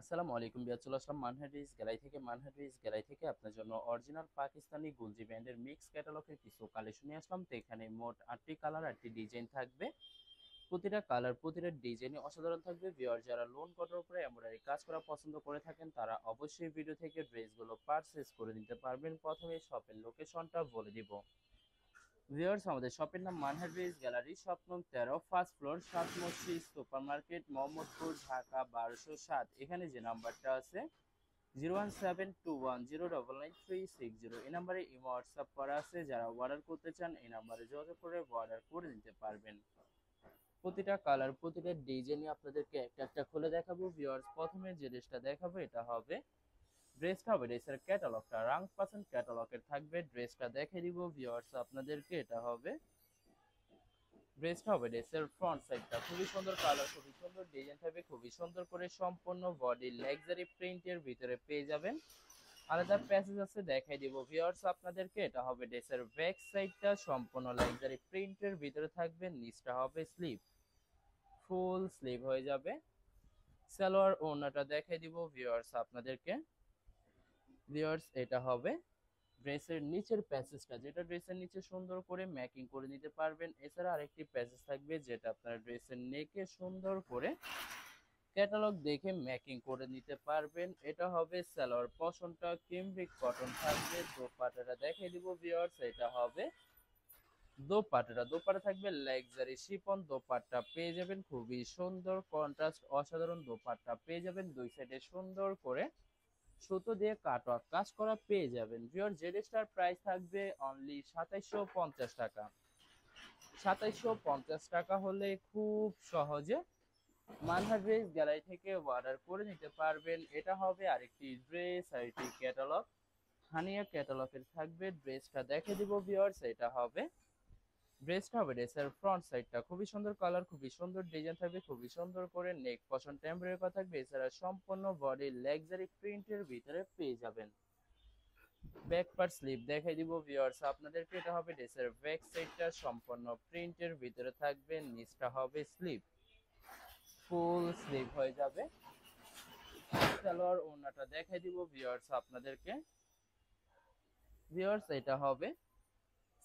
আসসালামু আলাইকুম বিয়ার, চলে আসলাম মানহার ড্রেস গ্যালারি থেকে আপনার জন্য অরিজিনাল পাকিস্তানি গুলজি ব্র্যান্ডের মিক্স ক্যাটালগের কিছু কালেকশন নিয়ে আসলাম। তো এখানে মোট 8টি কালার, 8টি ডিজাইন থাকবে। প্রতিটা কালার, প্রতিটা ডিজাইনই অসাধারণ থাকবে। বিয়ার যারা লোন করার উপরে এমব্রয়ডারি কাজ করা পছন্দ করে থাকেন তারা অবশ্যই ভিডিও থেকে ড্রেসগুলো পারচেজ করে নিতে পারবেন। প্রথমে শপের লোকেশনটা বলে দিব। ভিউয়ার্স, আমাদের শপের নাম মানহা ড্রেস গ্যালারি, শপ নং 13, ফার্স্ট ফ্লোর, সাত মসজিদ সুপার মার্কেট, মোহাম্মদপুর, ঢাকা 1207। এখানে যে নাম্বারটা আছে 01721099360, এই নাম্বারে ইমো হোয়াটসঅ্যাপ করা আছে। যারা অর্ডার করতে চান এই নাম্বারে যোগাযোগ করে অর্ডার করে নিতে পারবেন। প্রতিটা কালার, প্রতিটা ডিজাইনই আপনাদেরকে একটা একটা খুলে দেখাবো। ভিউয়ার্স, প্রথমে যে ড্রেসটা দেখাবো ড্রেসের ক্যাটালগটা রাং পার্সেন্ট ক্যাটালগের থাকবে। ড্রেসটা দেখে দিব ভিউয়ার্স আপনাদেরকে। ড্রেসের ফ্রন্ট সাইডটা খুবই সুন্দর, কালার খুবই সুন্দর, ডিজাইন থাকবে খুবই সুন্দর করে। সম্পূর্ণ বডি লাক্সারি প্রিন্টের ভিতরে পেয়ে যাবেন। আলাদা প্যাসেজ আছে, দেখাই দিব ভিউয়ার্স আপনাদেরকে। এটা হবে ড্রেসের ব্যাক সাইডটা, সম্পূর্ণ লাক্সারি প্রিন্টের ভিতরে থাকবে। নিচটা হবে স্লিভ, ফুল স্লিভ হয়ে যাবে। সালোয়ার ওড়নাটা দেখাই দিব ভিউয়ার্স আপনাদেরকে। ভিউয়ার্স, এটা হবে ড্রেসের নিচের প্যাসেজটা, যেটা ড্রেসের নিচে সুন্দর করে ম্যাকিং করে নিতে পারবেন। এছাড়া আরেকটি প্যাসেজ থাকবে যেটা আপনার ড্রেসের নেকে সুন্দর করে ক্যাটালগ দেখে ম্যাকিং করে নিতে পারবেন। এটা হবে সালোয়ার পশনটা ক্যামব্রিক কটন থাকবে। দোপাট্টাটা দেখিয়ে দিব ভিউয়ার্স। এটা হবে দোপাট্টা থাকবে লাক্সারি শিফন দোপাট্টা পেয়ে যাবেন, খুবই সুন্দর কন্ট্রাস্ট অসাধারণ দোপাট্টা পেয়ে যাবেন। দুই সাইডে সুন্দর করে সুতো দিয়ে কাটওয়ার্ক কাজ করা পেয়ে যাবেন। ভিউয়ার, যে ড্রেসটার প্রাইস থাকবে অনলি 2750 টাকা। 2750 টাকা হলে খুব সহজে মানহা ড্রেস গ্যালারি থেকে অর্ডার করে নিতে পারবেন। এটা হবে আরেকটি ড্রেস, আরেকটি ক্যাটালগ, হানিয়া ক্যাটালগের থাকবে। ড্রেসটা দেখে দিব ভিউয়ার্স। ড্রেসের ফ্রন্ট সাইডটা খুবই সুন্দর, কালার খুবই সুন্দর, ডিজাইন থাকবে খুবই সুন্দর করে। নেক পশন টেম্পোরারি করা থাকবে। এছাড়া সম্পূর্ণ বডি লাক্সারি প্রিন্টের ভিতরে পেয়ে যাবেন। ব্যাক পার্ট স্লিভ দেখাই দিব ভিউয়ার্স আপনাদেরকে। এটা হবে ড্রেসের ব্যাক সাইডটা, সম্পূর্ণ প্রিন্টের ভিতরে থাকবে। নিচটা হবে স্লিভ, ফুল স্লিভ হয়ে যাবে। সালোয়ার ওড়নাটা দেখাই দিব ভিউয়ার্স আপনাদেরকে। ভিউয়ার্স, এটা হবে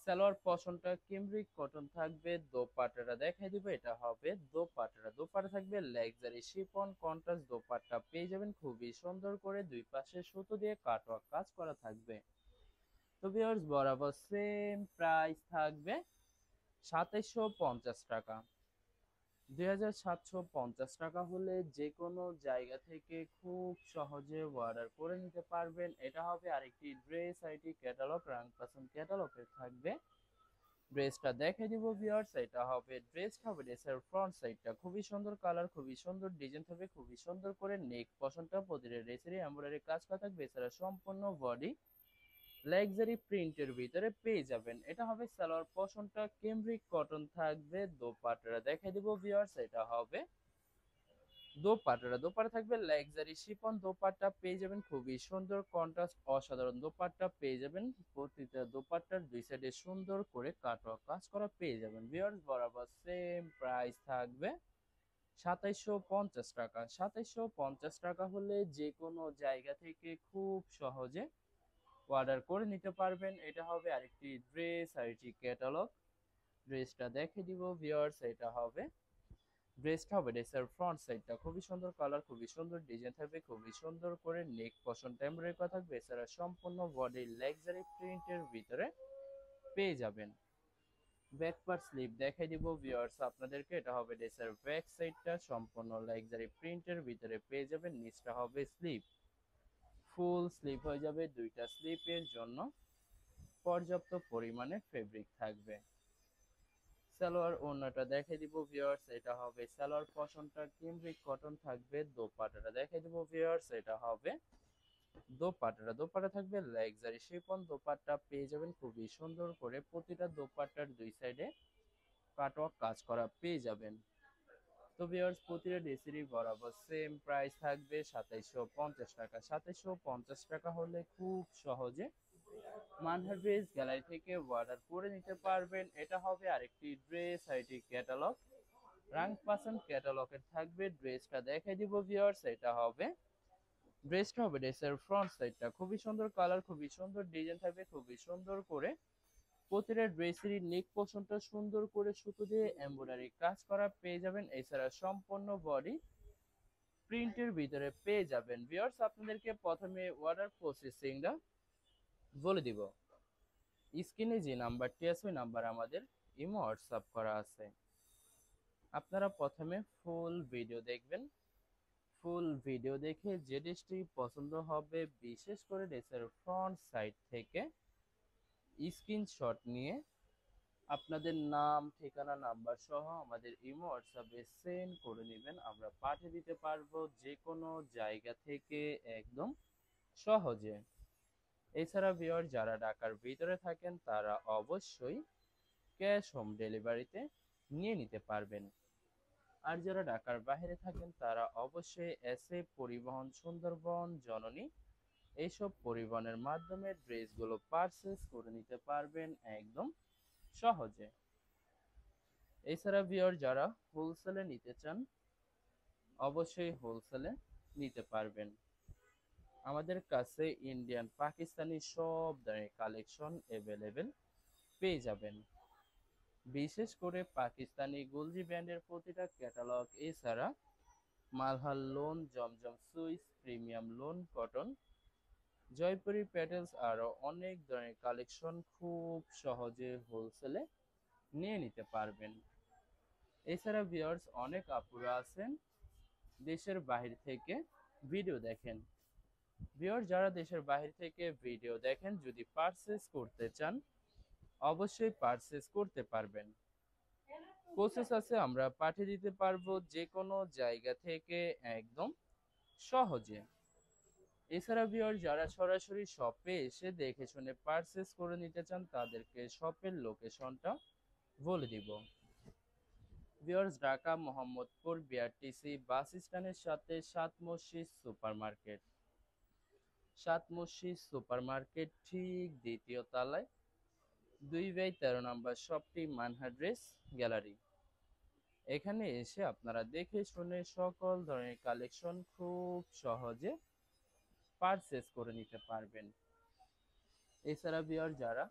সালোয়ার পশনটা ক্যামব্রিক কটন থাকবে। দোপাট্টাটা দেখাই দিব। এটা হবে দোপাট্টা থাকবে লাক্সারি শিফন কন্ট্রাস্ট দোপাট্টা পেয়ে যাবেন, খুবই সুন্দর করে দুই পাশে সুতো দিয়ে কাটওয়ার্ক কাজ করা থাকবে। তো ভিউয়ার্স, বরাবর সেম প্রাইস থাকবে 2750 টাকা। 2750 টাকা হলে যে কোনো জায়গা থেকে খুব সহজে অর্ডার করে নিতে পারবেন। এটা হবে আরেকটি ড্রেস, আইটি ক্যাটালগ, রাং পাসন ক্যাটালগের থাকবে। ড্রেসটা দেখে দিব ভিউয়ার্স। ড্রেসটা হবে ড্রেসের ফ্রন্ট সাইডটা খুবই সুন্দর, কালার খুবই সুন্দর, ডিজাইন থাকবে খুবই সুন্দর করে। নেক পশনটা প্রতিটা ড্রেসেরই এমব্রয়ডারি কাজ করা থাকবে। এছাড়া সম্পূর্ণ বডি লাক্সারি প্রিন্টের ভিতরে পেয়ে যাবেন। এটা হবে সালোয়ার পশনটা ক্যামব্রিক কটন থাকবে। দোপাট্টাটা দেখাই দিব ভিউয়ার্স। এটা হবে দোপাট্টা থাকবে লাক্সারি শিফন দোপাট্টা পেয়ে যাবেন, খুবই সুন্দর কন্ট্রাস্ট অসাধারণ দোপাট্টা পেয়ে যাবেন। প্রতিটা দোপাট্টার দুই সাইডে সুন্দর করে কাটওয়ার্ক কাজ করা পেয়ে যাবেন। ভিউয়ার্স, বরাবর সেম প্রাইস থাকবে 2750 টাকা। 2750 টাকা হলে যে কোনো জায়গা থেকে খুব সহজে অর্ডার করে নিতে পারবেন। এটা হবে আরেকটি ড্রেস, আরেকটি ক্যাটালগ। ড্রেসটা দেখে দিব ভিউয়ার্স। ড্রেসের ফ্রন্ট সাইডটা খুবই সুন্দর, কালার খুবই সুন্দর, ডিজাইন থাকবে খুবই সুন্দর করে। নেক পশন টেম্পোরারি করা থাকবে। এছাড়া সম্পূর্ণ বডি লাক্সারি প্রিন্টের ভিতরে পেয়ে যাবেন। ব্যাক পার্ট স্লিভ দেখাই দিব ভিউয়ার্স আপনাদেরকে। এটা হবে ড্রেসের ব্যাক সাইডটা, সম্পূর্ণ লাক্সারি প্রিন্টের ভিতরে পেয়ে যাবেন। নিচটা হবে স্লিভ, ফুল স্লিভ হয়ে যাবে। দুইটা স্লিপের জন্য পর্যাপ্ত পরিমাণে ফেব্রিক থাকবে। সালোয়ার ওড়নাটা দেখে দিব ভিউয়ার্স। এটা হবে সালোয়ার পশনটা ক্যামব্রিক কটন থাকবে। দোপাট্টাটা দেখে দিব ভিউয়ার্স। এটা হবে দোপাট্টা থাকবে লাক্সারি শিফন দোপাট্টা পেয়ে যাবেন, খুবই সুন্দর করে। প্রতিটা দোপাট্টার দুই সাইডে কাটওয়ার্ক কাজ করা পেয়ে যাবেন। তো ভিউয়ার্স, প্রতিটা ড্রেসেরই বরাবর সেম প্রাইস থাকবে 2750 টাকা। 2750 টাকা হলে খুব সহজে মানহার ড্রেস গ্যালারি থেকে অর্ডার করে নিতে পারবেন। এটা হবে আরেকটি ড্রেস, আইটি ক্যাটালগ, রাং পাসন ক্যাটালগের থাকবে। ড্রেসটা দেখে দিব ভিউয়ার্স। এটা হবে ড্রেসটা হবে ড্রেসের ফ্রন্ট সাইডটা খুবই সুন্দর কালার, খুবই সুন্দর ডিজাইন থাকবে, খুবই সুন্দর করে প্রতিটা ড্রেসেরই নেক পোর্শনটা সুন্দর করে সুতো দিয়ে এমব্রয়ডারি কাজ করা পেয়ে যাবেন। এছাড়া সম্পূর্ণ বডি প্রিন্টের ভিতরে পেয়ে যাবেন। ভিউয়ার্স, আপনাদেরকে প্রথমে অর্ডার প্রসেসিংটা বলে দিব। স্ক্রিনে যে নাম্বারটি আছে ওই নাম্বার আমাদের ইমো হোয়াটসঅ্যাপ করা আছে। আপনারা প্রথমে ফুল ভিডিও দেখবেন। ফুল ভিডিও দেখে যে ড্রেসটি পছন্দ হবে, বিশেষ করে ড্রেসের ফ্রন্ট সাইড থেকে স্ক্রিনশট নিয়ে আপনাদের নাম, ঠিকানা, নাম্বার সহ আমাদের ইমো হোয়াটসঅ্যাপে সেন্ড করে নেবেন। আমরা পাঠিয়ে দিতে পারবো যে কোনো জায়গা থেকে একদম সহজে। এছাড়া ভিউয়ার যারা ঢাকার ভিতরে থাকেন তারা অবশ্যই ক্যাশ হোম ডেলিভারিতে নিয়ে নিতে পারবেন। আর যারা ঢাকার বাইরে থাকেন তারা অবশ্যই এসএ পরিবহন, সুন্দরবন, জননী এইসব পরিবহনের মাধ্যমে ড্রেসগুলো পারচেস করে নিতে পারবেন একদম সহজে। এছাড়া ভিউয়ার যারা হোলসেলে নিতে চান অবশ্যই হোলসেলে নিতে পারবেন। আমাদের কাছে ইন্ডিয়ান, পাকিস্তানি সব ধরনের কালেকশন অ্যাভেলেবেল পেয়ে যাবেন। বিশেষ করে পাকিস্তানি গুলজি ব্র্যান্ডের প্রতিটা ক্যাটালগ, এছাড়া মালহার লোন, জমজম Swiss, premium lawn, cotton, Jaipuri প্যাটেলস আরও অনেক ধরনের কালেকশন খুব সহজে হোলসেলে নিয়ে নিতে পারবেন। এছাড়া ভিউয়ার্স অনেক আপুরা আছেন দেশের বাহির থেকে ভিডিও দেখেন। ভিউয়ার্স যারা দেশের বাহির থেকে ভিডিও দেখেন, যদি পারচেস করতে চান অবশ্যই পারচেস করতে পারবেন। প্রসেস আছে, আমরা পাঠিয়ে দিতে পারবো যে কোনো জায়গা থেকে একদম সহজে। এছাড়া ভিউয়ার যারা সরাসরি শপে এসে দেখে শুনে পারচেস করে নিতে চান তাদেরকে শপের লোকেশনটা বলে দিব। ভিউয়ার্স ঢাকা মোহাম্মদপুর বিআরটিসি বাস স্ট্যান্ডের সাথে সাত মসজিদ সুপার মার্কেট, সাত মসজিদ সুপার মার্কেট ঠিক দ্বিতীয় তলায় 2/13 নম্বর শপটি মানহা ড্রেস গ্যালারি। এখানে এসে আপনারা দেখে শুনে সকল ধরনের কালেকশন খুব সহজে পারচেস করে নিতে পারবেন। এছাড়া ভিউয়ার যারা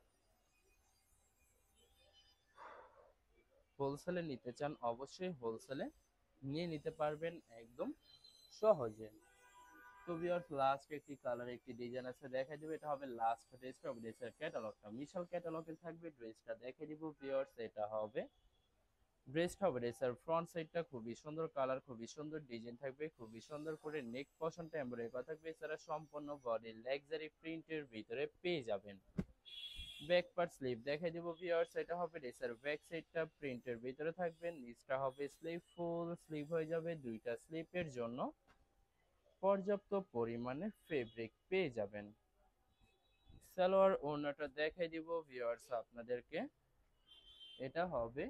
হোলসেলে নিতে চান অবশ্যই হোলসেলে নিয়ে নিতে পারবেন একদম সহজে। তো ভিউয়ার্স লাস্ট একটি কালার, একটি ডিজাইন আছে দেখা দিবে, এটা হবে লাস্ট ড্রেসটা। ড্রেসের ক্যাটালগটা বিশাল ক্যাটালগে থাকবে, ড্রেসটা দেখে দিব ভিউয়ার্স। ড্রেসটা হবে ড্রেসের ফ্রন্ট সাইডটা খুবই সুন্দর কালার, খুবই সুন্দর ডিজাইন থাকবে, খুবই সুন্দর করে নেক পশনটা এমব্রয়ডারি করা থাকবে। এছাড়া সম্পূর্ণ বডি লাক্সারি প্রিন্টের ভিতরে পেয়ে যাবেন। ব্যাক পার্ট স্লিভ দেখাই দেবো ভিউয়ার্স, এটা হবে ড্রেসের ব্যাক সাইডটা প্রিন্টের ভিতরে থাকবে, নিচটা হবে স্লিভ, ফুল স্লিভ হয়ে যাবে। দুইটা স্লিপের জন্য পর্যাপ্ত পরিমাণে ফেব্রিক পেয়ে যাবেন। সালোয়ার ওড়নাটা দেখাই দিব ভিউয়ার্স আপনাদেরকে, এটা হবে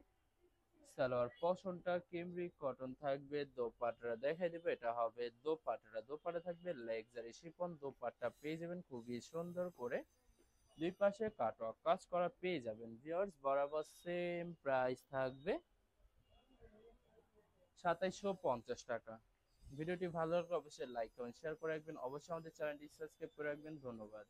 সালোয়ার পশনটা ক্যামরিক কটন থাকবে। দোপাট্টাটা দেখাই দিব, এটা হবে দোপাট্টাটা। দোপাট্টা থাকবে লাক্সারি শিফন, দোপাট্টা পেয়ে যাবেন খুবই সুন্দর করে দুই পাশে কাটওয়ার্ক কাজ করা পেয়ে যাবেন। ভিউয়ার্স বরাবর সেম প্রাইস থাকবে ২৭৫০ টাকা। ভিডিওটি ভালো লাগলে অবশ্যই লাইক কমেন্ট শেয়ার করে রাখবেন, অবশ্যই আমাদের চ্যানেলটি সাবস্ক্রাইব করে রাখবেন। ধন্যবাদ।